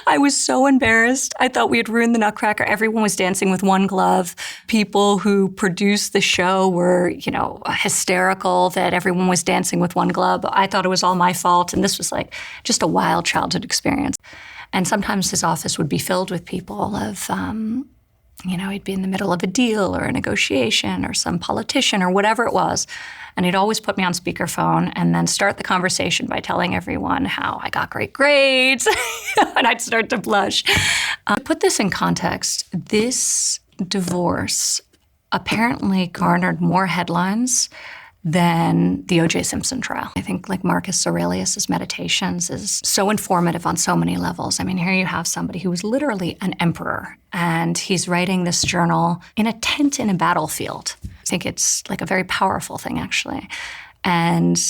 I was so embarrassed. I thought we had ruined the Nutcracker. Everyone was dancing with one glove. People who produced the show were, hysterical that everyone was dancing with one glove. I thought it was all my fault. And this was like just a wild childhood experience. And sometimes his office would be filled with people he'd be in the middle of a deal or a negotiation or some politician or whatever it was. And he'd always put me on speakerphone and then start the conversation by telling everyone how I got great grades. And I'd start to blush. To put this in context, this divorce apparently garnered more headlines than the O.J. Simpson trial. I think like Marcus Aurelius' Meditations is so informative on so many levels. I mean, here you have somebody who was literally an emperor, and he's writing this journal in a tent in a battlefield. I think it's like a very powerful thing, actually. And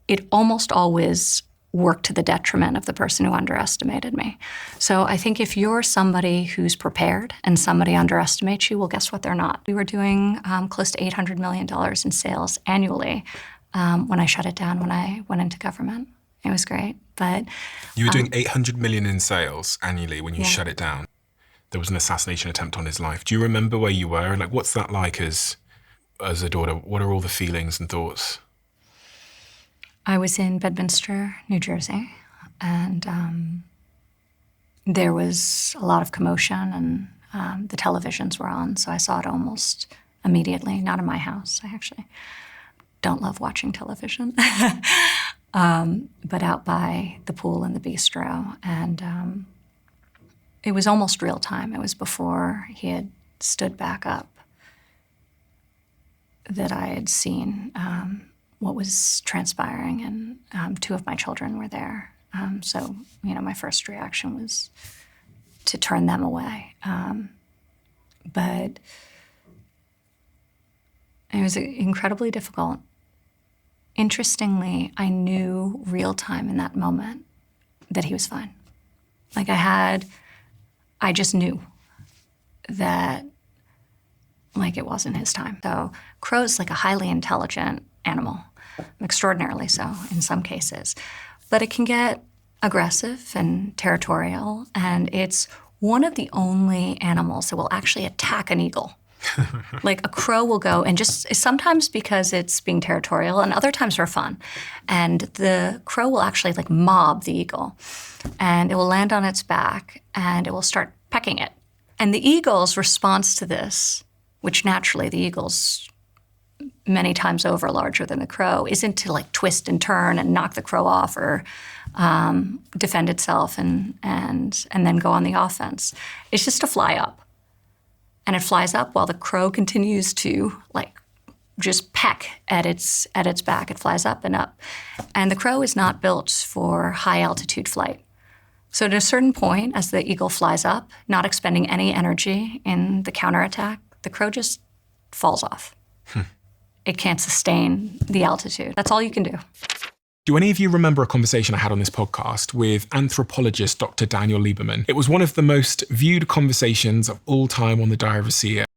it almost always worked to the detriment of the person who underestimated me. So I think if you're somebody who's prepared and somebody underestimates you, well, guess what? They're not. We were doing close to $800 million in sales annually when I shut it down, when I went into government. It was great, but... You were doing 800 million in sales annually when you shut it down. There was an assassination attempt on his life. Do you remember where you were? Like, what's that like as a daughter? What are all the feelings and thoughts? I was in Bedminster, New Jersey, and there was a lot of commotion, and the televisions were on, so I saw it almost immediately. Not in my house. I actually don't love watching television. But out by the pool and the bistro, and it was almost real time. It was before he had stood back up that I had seen what was transpiring, and two of my children were there. So, my first reaction was to turn them away. But it was incredibly difficult. Interestingly, I knew real time in that moment that he was fine. Like I just knew that like it wasn't his time. So crow's like a highly intelligent animal, extraordinarily so in some cases, but it can get aggressive and territorial, and it's one of the only animals that will actually attack an eagle. Like a crow will go and just, sometimes because it's being territorial and other times for fun, and the crow will actually like mob the eagle, and it will land on its back and it will start pecking it. And the eagle's response to this, which naturally the eagle's many times over larger than the crow, isn't to like twist and turn and knock the crow off or defend itself and then go on the offense. It's just to fly up. And it flies up while the crow continues to like just peck at its back. It flies up and up. And the crow is not built for high altitude flight. So at a certain point, as the eagle flies up, not expending any energy in the counterattack, the crow just falls off. It can't sustain the altitude. That's all you can do. Do any of you remember a conversation I had on this podcast with anthropologist Dr. Daniel Lieberman? It was one of the most viewed conversations of all time on the Diary of a CEO.